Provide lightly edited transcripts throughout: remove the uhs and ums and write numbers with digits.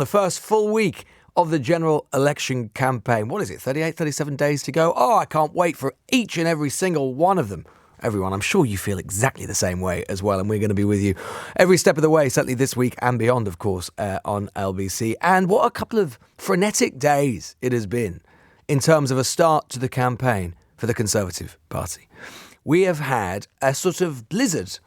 The first full week of the general election campaign. What is it, 38, 37 days to go? Oh, I can't wait for each and every single one of them. Everyone, I'm sure you feel exactly the same way as well, and we're going to be with you every step of the way, certainly this week and beyond, of course, on LBC. And what a couple of frenetic days it has been in terms of a start to the campaign for the Conservative Party. We have had a sort of blizzard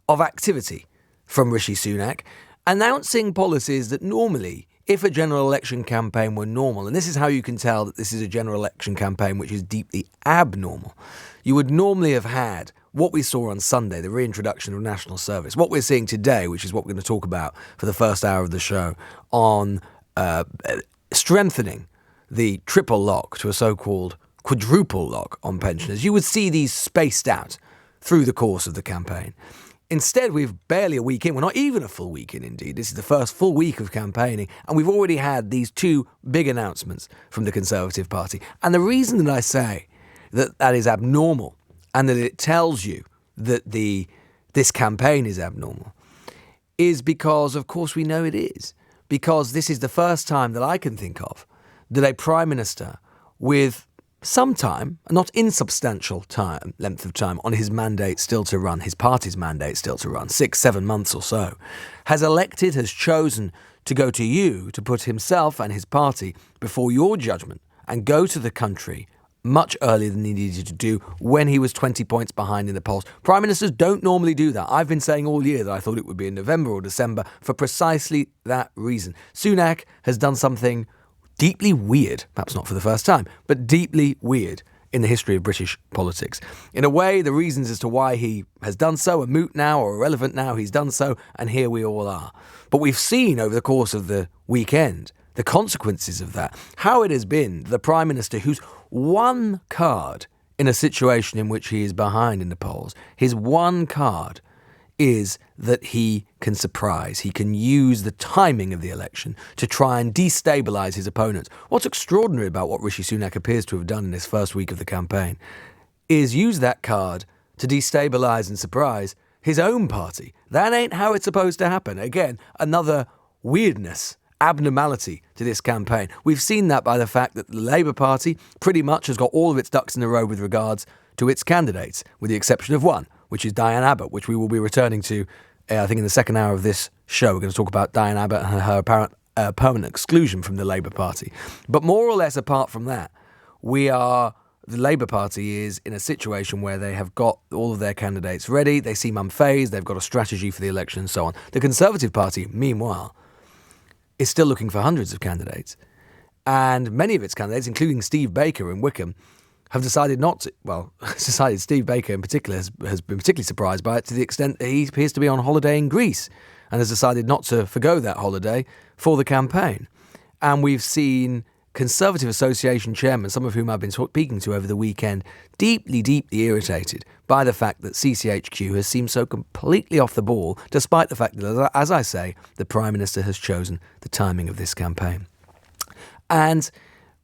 of activity from Rishi Sunak, announcing policies that normally, if a general election campaign were normal, and this is how you can tell that this is a general election campaign which is deeply abnormal, you would normally have had what we saw on Sunday, the reintroduction of national service, what we're seeing today, which is what we're going to talk about for the first hour of the show, on strengthening the triple lock to a so-called quadruple lock on pensioners. You would see these spaced out through the course of the campaign. Instead, we've barely a week in. We're not even a full week in, indeed. This is the first full week of campaigning, and we've already had these two big announcements from the Conservative Party. And the reason that I say that that is abnormal and that it tells you that this campaign is abnormal is because, of course, we know it is. Because this is the first time that I can think of that a Prime Minister with some time, a not insubstantial length of time on his mandate still to run, his party's mandate still to run, 6-7 months or so, has chosen to go to you to put himself and his party before your judgment and go to the country much earlier than he needed to do when he was 20 points behind in the polls. Prime Ministers don't normally do that. I've been saying all year that I thought it would be in November or December for precisely that reason. Sunak has done something deeply weird, perhaps not for the first time, but deeply weird in the history of British politics. In a way, the reasons as to why he has done so are moot now or irrelevant now. He's done so, and here we all are. But we've seen over the course of the weekend the consequences of that, how it has been the Prime Minister whose one card in a situation in which he is behind in the polls, his one card is that he can surprise. He can use the timing of the election to try and destabilise his opponents. What's extraordinary about what Rishi Sunak appears to have done in this first week of the campaign is use that card to destabilise and surprise his own party. That ain't how it's supposed to happen. Again, another weirdness, abnormality to this campaign. We've seen that by the fact that the Labour Party pretty much has got all of its ducks in a row with regards to its candidates, with the exception of one, which is Diane Abbott, which we will be returning to, I think, in the second hour of this show. We're going to talk about Diane Abbott and her apparent permanent exclusion from the Labour Party. But more or less apart from that, the Labour Party is in a situation where they have got all of their candidates ready, they seem unfazed, they've got a strategy for the election and so on. The Conservative Party, meanwhile, is still looking for hundreds of candidates. And many of its candidates, including Steve Baker in Wickham, have decided not to, Steve Baker in particular has been particularly surprised by it to the extent that he appears to be on holiday in Greece and has decided not to forgo that holiday for the campaign. And we've seen Conservative Association chairmen, some of whom I've been speaking to over the weekend, deeply, deeply irritated by the fact that CCHQ has seemed so completely off the ball, despite the fact that, as I say, the Prime Minister has chosen the timing of this campaign. And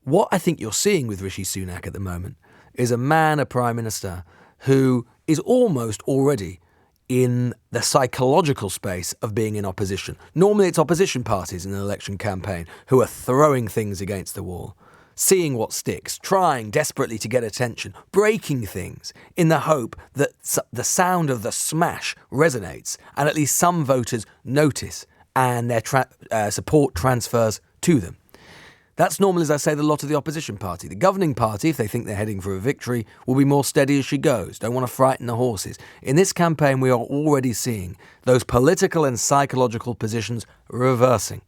what I think you're seeing with Rishi Sunak at the moment is a Prime Minister, who is almost already in the psychological space of being in opposition. Normally it's opposition parties in an election campaign who are throwing things against the wall, seeing what sticks, trying desperately to get attention, breaking things in the hope that the sound of the smash resonates and at least some voters notice and their support transfers to them. That's normally, as I say, the lot of the opposition party. The governing party, if they think they're heading for a victory, will be more steady as she goes, don't want to frighten the horses. In this campaign, we are already seeing those political and psychological positions reversing.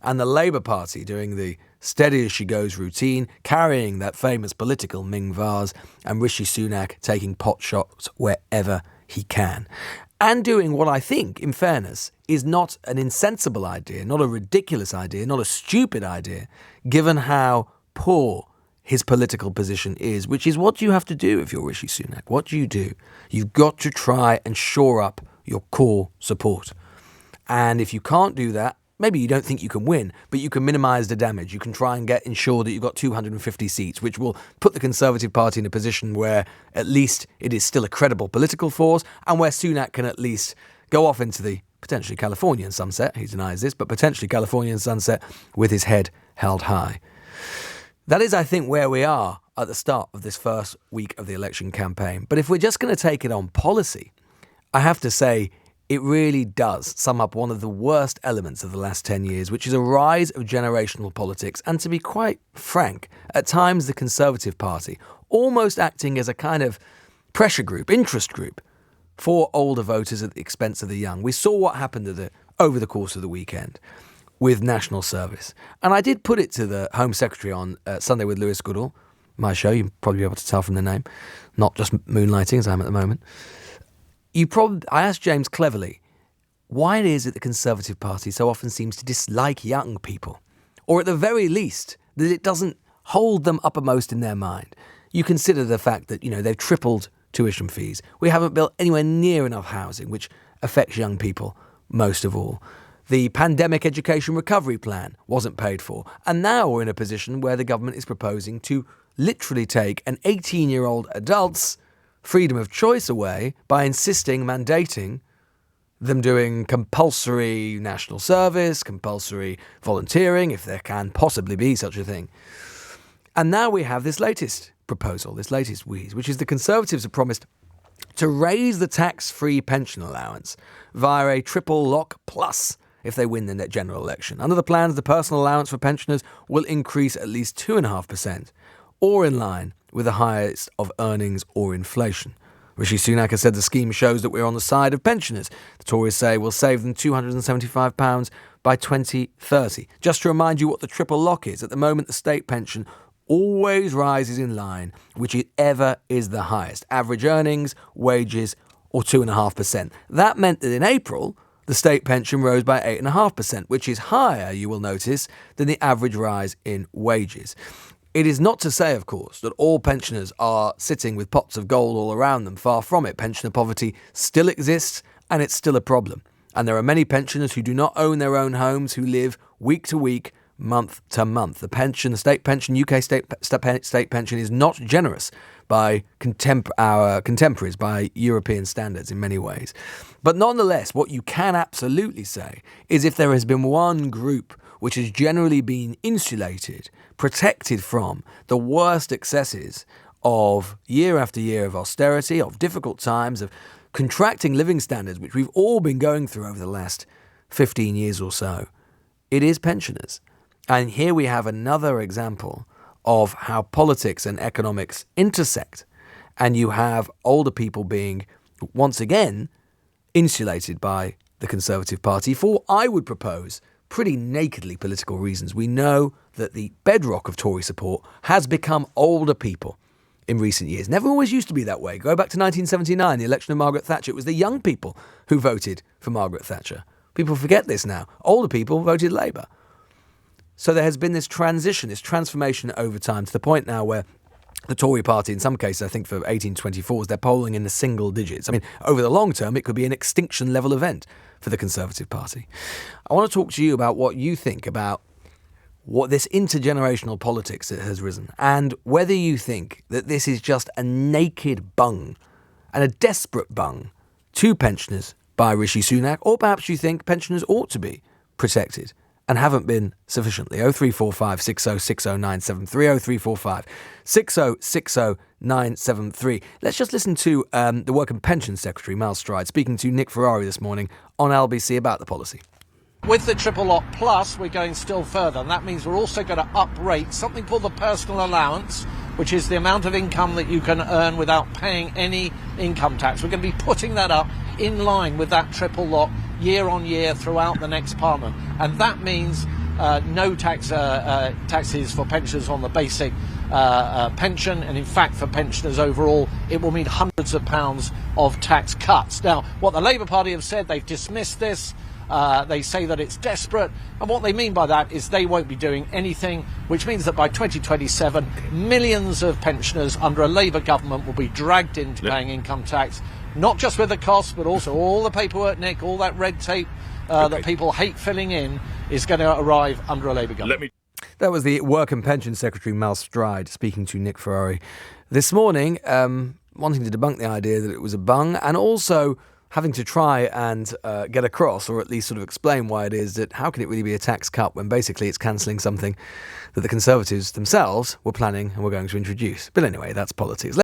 And the Labour Party doing the steady as she goes routine, carrying that famous political Ming vase, and Rishi Sunak taking pot shots wherever he can. And doing what I think, in fairness, is not an insensible idea, not a ridiculous idea, not a stupid idea, given how poor his political position is, which is what you have to do if you're Rishi Sunak. What do? You've got to try and shore up your core support. And if you can't do that, maybe you don't think you can win, but you can minimise the damage. You can try and ensure that you've got 250 seats, which will put the Conservative Party in a position where at least it is still a credible political force and where Sunak can at least go off into the potentially Californian sunset, he denies this, but potentially Californian sunset with his head held high. That is, I think, where we are at the start of this first week of the election campaign. But if we're just going to take it on policy, I have to say it really does sum up one of the worst elements of the last 10 years, which is a rise of generational politics. And to be quite frank, at times the Conservative Party almost acting as a kind of pressure group, interest group for older voters at the expense of the young. We saw what happened over the course of the weekend with National Service. And I did put it to the Home Secretary on Sunday with Lewis Goodall, my show, you'll probably be able to tell from the name, not just moonlighting as I am at the moment. I asked James cleverly why it is that the Conservative Party so often seems to dislike young people, or at the very least, that it doesn't hold them uppermost in their mind. You consider the fact that, they've tripled tuition fees. We haven't built anywhere near enough housing, which affects young people most of all. The pandemic education recovery plan wasn't paid for. And now we're in a position where the government is proposing to literally take an 18-year-old adult's freedom of choice away by mandating them doing compulsory national service, compulsory volunteering, if there can possibly be such a thing. And now we have this latest proposal, this latest wheeze, which is the Conservatives have promised to raise the tax-free pension allowance via a triple lock plus if they win the general election. Under the plans, the personal allowance for pensioners will increase at least 2.5%, or in line with the highest of earnings or inflation. Rishi Sunak has said the scheme shows that we're on the side of pensioners. The Tories say we'll save them £275 by 2030. Just to remind you what the triple lock is, at the moment the state pension always rises in line, whichever is the highest. Average earnings, wages, or 2.5%. That meant that in April, the state pension rose by 8.5%, which is higher, you will notice, than the average rise in wages. It is not to say, of course, that all pensioners are sitting with pots of gold all around them. Far from it. Pensioner poverty still exists, and it's still a problem. And there are many pensioners who do not own their own homes, who live week to week, month to month. The state pension, UK state pension, is not generous by our contemporaries, by European standards in many ways. But nonetheless, what you can absolutely say is if there has been one group which has generally been insulated, protected from the worst excesses of year after year of austerity, of difficult times, of contracting living standards, which we've all been going through over the last 15 years or so, it is pensioners. And here we have another example of how politics and economics intersect. And you have older people being, once again, insulated by the Conservative Party for, I would propose, pretty nakedly political reasons. We know that the bedrock of Tory support has become older people in recent years. Never always used to be that way. Go back to 1979, the election of Margaret Thatcher. It was the young people who voted for Margaret Thatcher. People forget this now. Older people voted Labour. So there has been this transition, this transformation over time to the point now where the Tory party, in some cases, I think for 1824s, they're polling in the single digits. I mean, over the long term, it could be an extinction level event for the Conservative Party. I want to talk to you about what you think about what this intergenerational politics that has risen, and whether you think that this is just a naked bung and a desperate bung to pensioners by Rishi Sunak, or perhaps you think pensioners ought to be protected and haven't been sufficiently. 0345 6060 973, 0345 6060 973. Let's just listen to the Work and Pensions Secretary, Mal Stride, speaking to Nick Ferrari this morning on LBC about the policy. With the triple lock plus, we're going still further, and that means we're also going to uprate something called the personal allowance, which is the amount of income that you can earn without paying any income tax. We're going to be putting that up in line with that triple lock year on year throughout the next Parliament, and that means no taxes for pensioners on the basic pension, and in fact for pensioners overall it will mean hundreds of pounds of tax cuts. Now, what the Labour Party have said, they've dismissed this. They say that it's desperate, and what they mean by that is they won't be doing anything, which means that by 2027 millions of pensioners under a Labour government will be dragged into paying income tax, not just with the costs but also all the paperwork, Nick, all that red tape that people hate filling in is going to arrive under a Labour government. That was the Work and Pensions Secretary Mal Stride speaking to Nick Ferrari this morning, wanting to debunk the idea that it was a bung, and also having to try and get across, or at least sort of explain why it is that how can it really be a tax cut when basically it's cancelling something that the Conservatives themselves were planning and were going to introduce. But anyway, that's politics.